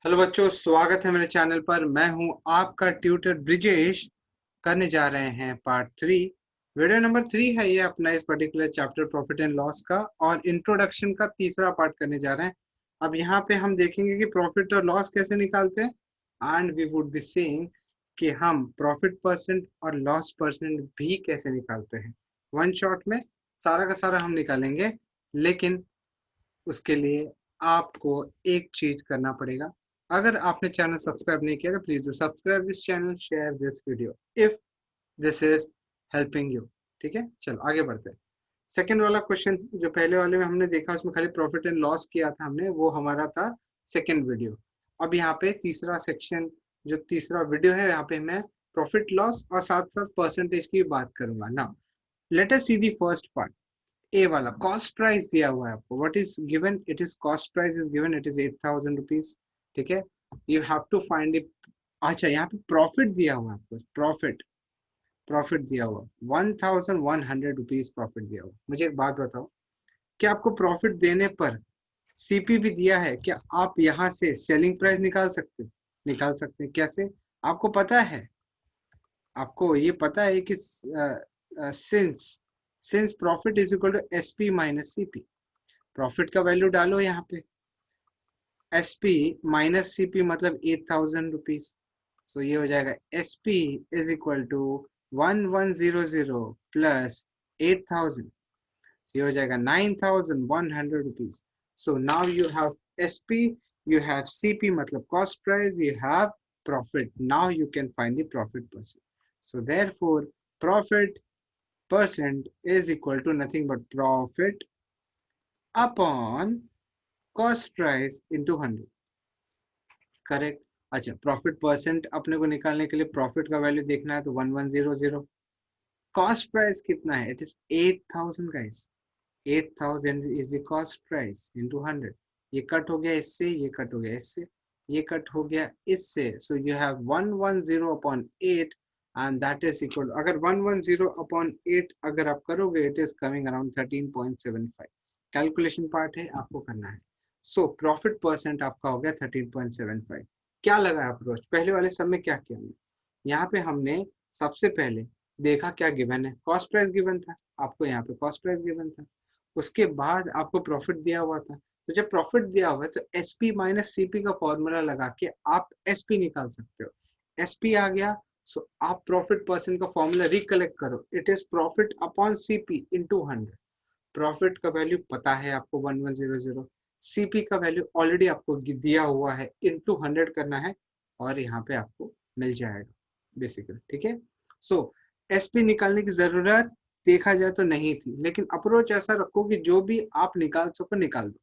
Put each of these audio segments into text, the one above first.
Hello बच्चों, स्वागत है मेरे चैनल पर। मैं हूं आपका ट्यूटर ब्रिजेश। करने जा रहे हैं पार्ट 3। वीडियो नंबर 3 है ये अपना इस particular chapter profit and loss का, और इंट्रोडक्शन का तीसरा पार्ट करने जा रहे हैं। अब यहाँ पे हम देखेंगे कि प्रॉफिट और लॉस कैसे निकालते हैं, and we would be seeing कि हम प्रॉफिट परसेंट और लॉस परसेंट भी कैसे निकालते हैं। वन शॉट में सारा का सारा हम निकालेंगे, लेकिन उसके लिए आपको एक चीज करना पड़ेगा। अगर आपने चैनल सब्सक्राइब नहीं किया तो please do subscribe this channel, share this video if this is helping you. ठीक है, चलो आगे बढ़ते हैं। सेकंड वाला क्वेश्चन जो पहले वाले में हमने देखा, उसमें खाली प्रॉफिट एंड लॉस किया था हमने, वो हमारा था सेकंड वीडियो। अब यहाँ पे तीसरा सेक्शन, जो तीसरा वीडियो है, यहाँ पे मैं प्रॉफिट लॉस और साथ साथ परसेंटेज की बात करूंगा। Now let us see the first part. A वाला कॉस्ट प्राइस दिया हुआ है आपको, what is given, it is cost price is given, it is 8,000 rupees. ठीक है, you have to find it. अच्छा, यहाँ पे प्रॉफिट दिया हुआ है आपको, प्रॉफिट प्रॉफिट दिया हुआ 1,100 रुपीज प्रॉफिट दिया हुआ। मुझे एक बात बताओ, क्या आपको प्रॉफिट देने पर सीपी भी दिया है? क्या आप यहाँ से सेलिंग प्राइस निकाल सकते हो? निकाल सकते हैं। कैसे? आपको पता है, आपको ये पता है कि since since profit is equal to SP minus CP. Profit का वैल्यू डालो यहाँ पे, S P minus C P मतलब 8,000 रुपीज। सो ये हो जाएगा S P is equal to 1100 plus 8,000। ये हो जाएगा 9,100 rupees. So now you have S P, you have C P मतलब cost price, you have profit. Now you can find the profit percent. So therefore profit percent is equal to nothing but profit upon cost price into 100। Correct. अच्छा, profit percent अपने को निकालने के लिए profit का value देखना है तो 1100। कॉस्ट प्राइस कितना है? It is 8,000 guys. 8,000 is the cost price into 100। ये कट हो गया इससे, ये कट हो गया इससे, ये कट हो गया इससे। So you have 110 upon 8, and that is equal, अगर 110 अपॉन 8 अगर आप करोगे, it is coming around 13.75। Calculation part है, आपको करना है। सो प्रॉफिट परसेंट आपका हो गया 13.75। क्या लगा अप्रोच? पहले वाले सब में क्या किया हमने? यहाँ पे हमने सबसे पहले देखा क्या गिवन है, कॉस्ट प्राइस गिवन था आपको, यहाँ पे कॉस्ट प्राइस गिवन था। उसके बाद आपको प्रॉफिट दिया हुआ था, तो जब प्रॉफिट दिया हुआ है तो एसपी माइनस सीपी का फॉर्मूला लगा के आप एसपी निकाल सकते हो। एसपी आ गया, सो आप प्रॉफिट परसेंट का फॉर्मूला रिकलेक्ट करो, it is profit upon CP into 100। Profit का वैल्यू पता है आपको 1100, सीपी का वैल्यू ऑलरेडी आपको दिया हुआ है, इनटू 100 करना है, और यहाँ पे आपको मिल जाएगा बेसिकली। ठीक है, सो एसपी निकालने की जरूरत देखा जाए तो नहीं थी, लेकिन अप्रोच ऐसा रखो कि जो भी आप निकाल सको निकाल दो,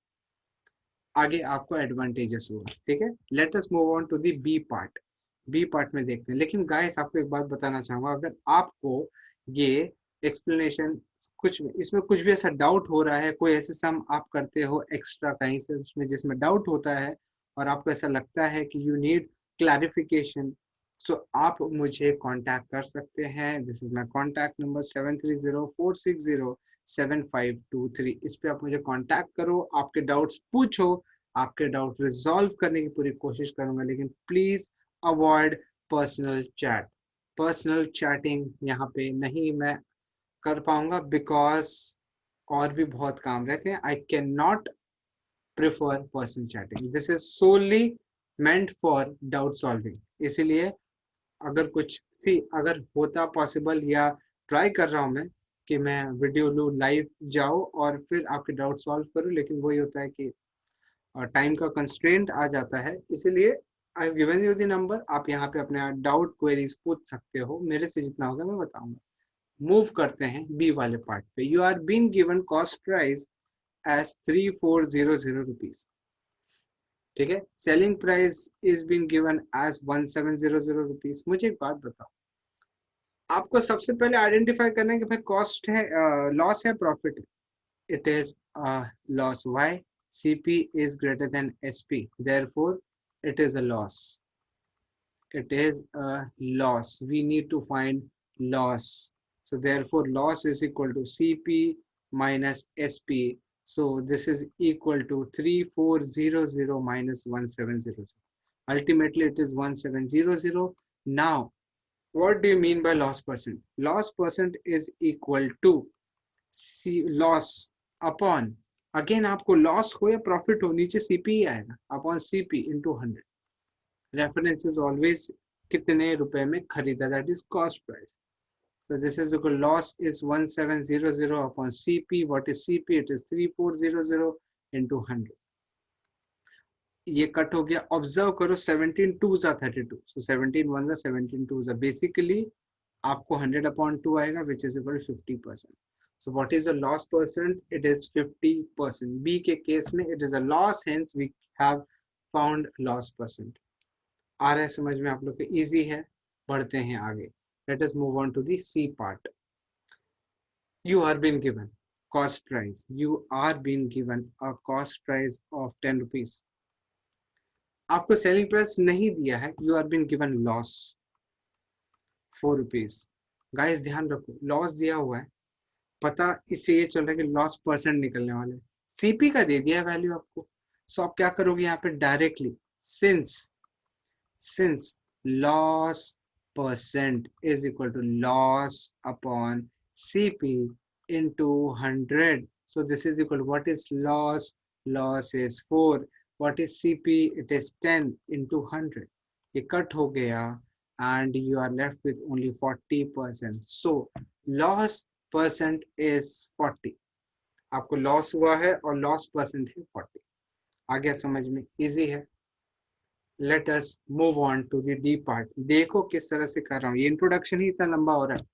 आगे आपको एडवांटेजेस होगा। ठीक है, let us move on to the B part. B part में देखते हैं, लेकिन गाइस आपको एक बात बताना चाहूंगा, अगर आपको ये एक्सप्लेनेशन कुछ इसमें कुछ भी ऐसा डाउट हो रहा है, कोई ऐसे सम आप करते हो एक्स्ट्रा कहीं से उसमें जिसमें डाउट होता है, और आपको ऐसा लगता है कि यू नीड क्लैरिफिकेशन, सो आप मुझे कांटेक्ट कर सकते हैं। This is my contact number 7304607523। इस पे आप मुझे कांटेक्ट करो, आपके डाउट्स पूछो, आपके डाउट रिजॉल्व करने की पूरी कोशिश करूंगा, लेकिन please avoid personal chat. Personal chatting यहाँ पे नहीं मैं कर पाऊंगा, बिकॉज और भी बहुत काम रहते हैं। I can not prefer personal chatting, this is solely meant for doubt solving. इसीलिए अगर कुछ सी अगर होता पॉसिबल, या ट्राई कर रहा हूँ मैं कि मैं वीडियो लूँ, लाइव जाओ और फिर आपके डाउट सॉल्व करूँ, लेकिन वही होता है कि टाइम का कंस्ट्रेंट आ जाता है। इसीलिए I given you the number, आप यहाँ पे अपने डाउट क्वेरीज पूछ सकते हो, मेरे से जितना होगा मैं बताऊंगा। मूव करते हैं बी वाले पार्ट पे। You are been given cost price as 3,400 rupees. ठीक है, selling price is been given as 1,700 rupees. मुझे एक बात बताओ, आपको सबसे पहले आइडेंटिफाई करना है कि भाई कॉस्ट है, लॉस है, प्रॉफिट है। It is loss. Why? cp is greater than sp, therefore it is a loss. It is a loss, we need to find loss. So therefore loss is equal to cp minus sp. So this is equal to 3,400 minus 1,700. Ultimately it is 1700. Now what do you mean by loss percent? Loss percent is equal to loss upon, again आपको loss हो या profit हो नीचे CP ही आएगा, upon CP into 100. Reference is always कितने रुपए में खरीदा, that is cost price. So this is equal, loss is 1700 upon CP. What is CP? It is 3400 into 100. ये कट हो गया. ऑब्जर्व करो 17 2 जा 32. So 17 1 जा 17 2 जा. बेसिकली आपको 100 upon 2 आएगा, which is equal to 50%. So what is the loss percent? It is 50%. B के केस में it is a loss, hence we have found loss percent. आ रहा है समझ में आप लोग को? इजी है. बढ़ते हैं आगे. Let us move on to the C part. You are being given cost price. You are being given a cost price of 10 rupees. आपको सेलिंग प्राइस नहीं दिया है. You are being given loss 4 rupees. Guys ध्यान रखो, loss दिया हुआ है, पता इससे ये चल रहा है कि लॉस परसेंट निकलने वाले. सीपी का दे दिया है वैल्यू आपको. सो आप क्या करोगे यहाँ पे directly, since loss percent is equal to loss upon CP into 100. So this is equal to, what is loss? Loss is 4. What is CP? It is 10 into 100. ये कट हो गया and you are left with only 40%. So loss percent is 40. आपको loss हुआ है और loss percent है 40. आगे समझ में इजी है. Let us move on to the D part. देखो किस तरह से कर रहा हूँ, ये इंट्रोडक्शन ही इतना लंबा हो रहा है,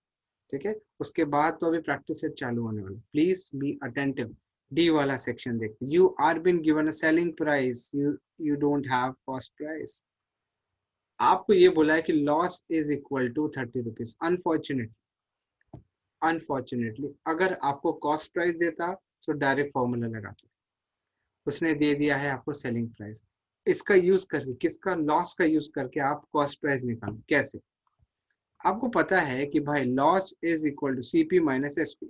ठीक है. उसके बाद तो अभी प्रैक्टिस सेट चालू होने वाला. Please be attentive. डी वाला सेक्शन देखते. You are been given a selling price, you don't have cost price. आपको ये बोला है कि loss is equal to 30 rupees. Unfortunately अगर आपको कॉस्ट प्राइस देता तो डायरेक्ट फॉर्मूला लगाते. उसने दे दिया है आपको सेलिंग प्राइस. इसका यूज करके, किसका, लॉस का यूज करके आप कॉस्ट प्राइस निकालो. कैसे? आपको पता है कि भाई loss is equal to CP minus SP.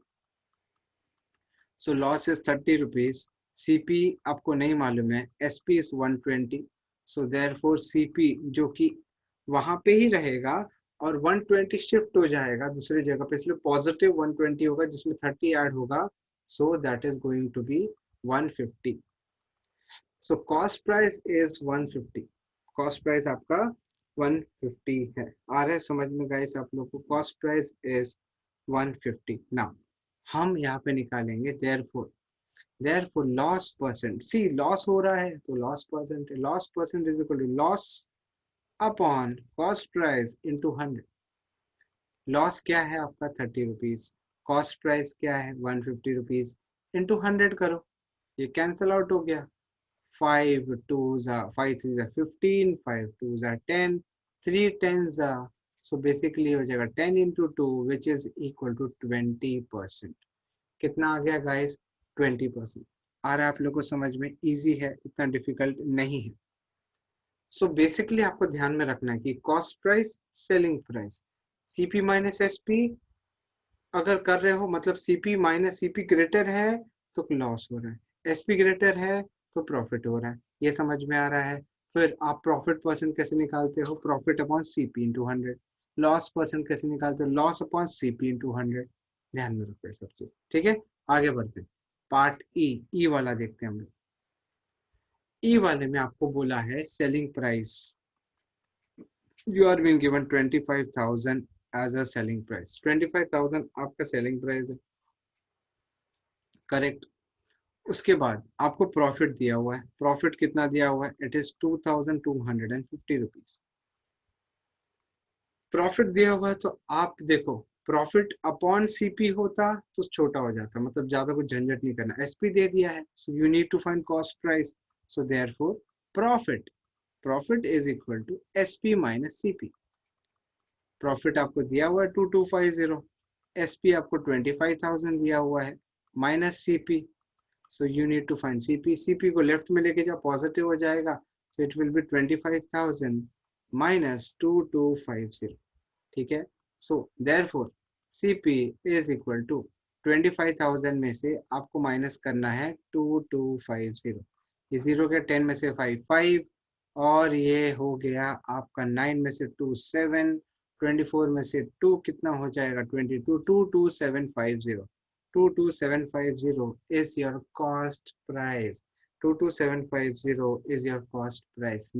So loss is 30 rupees. CP आपको नहीं मालूम है, SP is 120. So therefore CP जो कि वहां पे ही रहेगा और 120 शिफ्ट हो जाएगा दूसरी जगह पे, इसलिए पॉजिटिव 120 होगा जिसमें 30 ऐड होगा. So that is going to be 150. So cost price is 150. Cost price आपका 150 है. आ रहा है समझ में गाइस आप लोग को? Cost price is 150. Now हम यहाँ पे निकालेंगे therefore loss percent. See loss हो रहा है तो loss percent. Loss percent is equal to loss upon cost price into 100. Loss क्या है आपका 30 रुपीज. Cost price क्या है 150 रुपीज. into 100 करो, ये कैंसल आउट हो गया. 5 2s are 5 3s are 15, 5 2s are 10, 3 10s are, so basically हो जाएगा 10 into 2 which is equal to 20%. कितना आ गया गाइस? 20%. आ रहा है आप लोगों को समझ में? इजी है, इतना डिफिकल्ट नहीं है. सो बेसिकली आपको ध्यान में रखना है कि cost price, selling price, CP minus SP अगर कर रहे हो, मतलब सीपी माइनस सीपी ग्रेटर है तो लॉस हो रहा है, एसपी ग्रेटर है तो प्रॉफिट हो रहा है. ये समझ में आ रहा है? फिर आप प्रॉफिट परसेंट कैसे निकालते हो? Profit upon CP into 100. Loss percent कैसे निकालते हो? Loss upon CP into 100. ध्यान में रखो ये सब चीज, ठीक है. आगे बढ़ते हैं. पार्ट ई वाला देखते हैं हम लोग. ई वाले में आपको बोला है selling price. You are been given 25,000 as a selling price. 25,000 आपका सेलिंग प्राइस है, करेक्ट. उसके बाद आपको प्रॉफिट दिया हुआ है. प्रॉफिट कितना दिया हुआ है? It is 2,250 rupees. प्रॉफिट दिया हुआ है तो आप देखो, प्रॉफिट अपॉन सीपी होता तो छोटा हो जाता, मतलब ज्यादा कुछ झंझट नहीं करना. एसपी दे दिया है, so you need to find cost price. So therefore profit is equal to SP minus CP. Profit आपको दिया हुआ है 2250. एसपी आपको 25,000 दिया हुआ है minus CP. So you need to find CP. CP को लेफ्ट में लेके जाओ, पॉजिटिव हो जाएगा. So it will be 25,000 minus 2250. ठीक है. So therefore CP is equal to 25,000 में से आपको माइनस करना है 2250. ये जीरो के 10 में से 5 5 और ये हो गया आपका 9 में से 2 7, 24 में से 2 कितना हो जाएगा 22, 22750, 22750 is your cost price, 22750 is your cost price.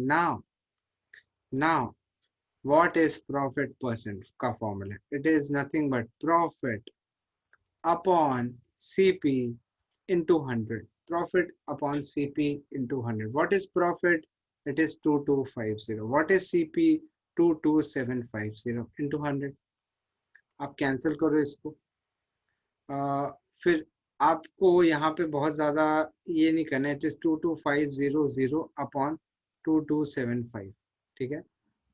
Now what is profit percent का formula? It is nothing but profit upon CP into 100. Profit upon CP into 100. What is profit? It is 2250. What is CP? 22750 into 100. आप cancel करो इसको। फिर आपको यहाँ पे बहुत ज़्यादा ये नहीं करना है। It is 22500 upon 2275। ठीक है,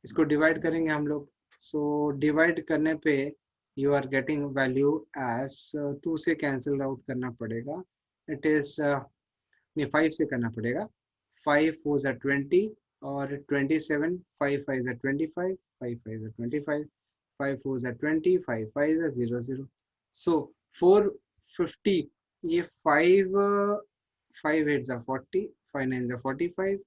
इसको डिवाइड करेंगे हम लोग। सो डिवाइड करने पे you are getting value as 2 से कैंसिल आउट करना पड़ेगा। इट इज नहीं 5 से करना पड़ेगा। 5 4 ज़ा 20 और 27, 5 5 ज़ा 25, 5 5 ज़ा 25, 5 4 ज़ा 20, 5 5 ज़ा 0 0। सो 450, ये 5 5 8 ज़ा 40, 5 9 ज़ा 45,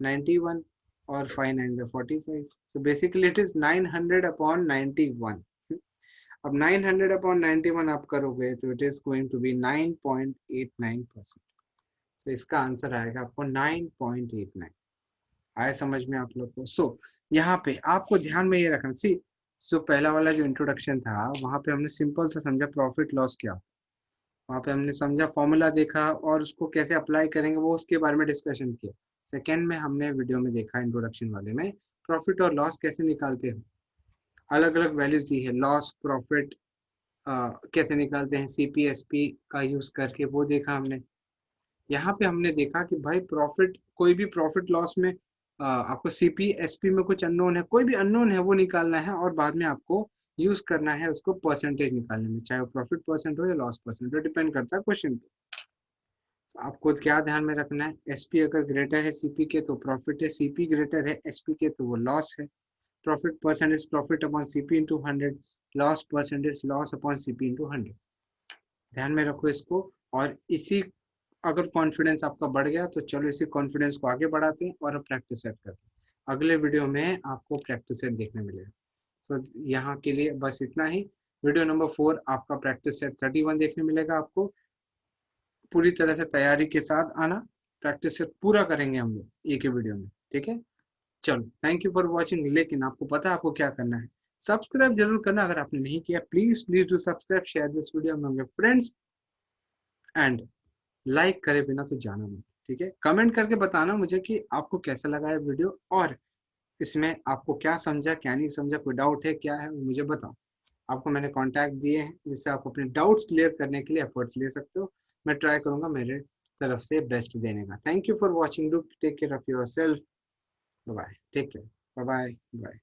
91 और 5 9 ज़ा 45। So basically it is 900 upon 91। अब 900 अपॉन 91 आप करोगे तो it is going to be 9.89%। So इसका आंसर आएगा आपको 9.89। आया समझ में आप लोग को? सो यहाँ पे आपको ध्यान में ये रखना, सी सो पहला वाला जो इंट्रोडक्शन था वहाँ पे हमने सिंपल सा समझा प्रॉफिट लॉस क्या, वहाँ पे हमने समझा फॉर्मूला देखा और उसको कैसे अप्लाई करेंगे वो उसके बारे में डिस्कशन किया। सेकेंड में हमने वीडियो में देखा इंट्रोडक्शन वाले में प्रॉफिट और लॉस कैसे निकालते हैं, अलग अलग वैल्यूज दी है, लॉस प्रॉफिट कैसे निकालते हैं CPSP का यूज करके, वो देखा हमने। यहाँ पे हमने देखा कि भाई प्रॉफिट, कोई भी प्रॉफिट लॉस में आपको CPSP में कुछ अननोन है, कोई भी अननोन है वो निकालना है और बाद में आपको यूज करना है उसको परसेंटेज निकालने में, चाहे वो प्रॉफिट परसेंट हो या लॉस परसेंट हो, डिपेंड करता है क्वेश्चन पे। तो आपको क्या ध्यान में रखना है, SP अगर ग्रेटर है CP के तो प्रॉफिट है, CP ग्रेटर है SP के तो वो लॉस है। Profit percent is profit upon CP into 100, loss percent is loss upon CP into 100। ध्यान में रखो इसको। और इसी, अगर कॉन्फिडेंस आपका बढ़ गया तो चलो इसी कॉन्फिडेंस को आगे बढ़ाते हैं और अब प्रैक्टिस सेट करते हैं। अगले वीडियो में आपको प्रैक्टिस सेट देखने मिलेगा। तो यहाँ के लिए बस इतना ही। वीडियो नंबर 4 आपका प्रैक्टिस सेट 31 देखने मिलेगा आपको। पूरी तरह से तैयारी के साथ आना, प्रैक्टिस सेट पूरा करेंगे हम लोग एक ही वीडियो में। ठीक है, चलो थैंक यू फॉर वॉचिंग। लेकिन आपको पता है आपको क्या करना है, सब्सक्राइब जरूर करना अगर आपने नहीं किया। Please please do subscribe, share this video among your friends and like करे बिना तो जाना मत। ठीक है, कमेंट करके बताना मुझे कि आपको कैसा लगा है वीडियो और इसमें आपको क्या समझा क्या नहीं समझा, कोई डाउट है क्या है वो मुझे बताओ। आपको मैंने कॉन्टैक्ट दिए हैं जिससे आप अपने डाउट्स क्लियर करने के लिए एफर्ट्स ले सकते हो। मैं ट्राई करूंगा मेरे तरफ से बेस्ट देने का। Thank you for watching, do take care of yourself, bye, take care, bye bye.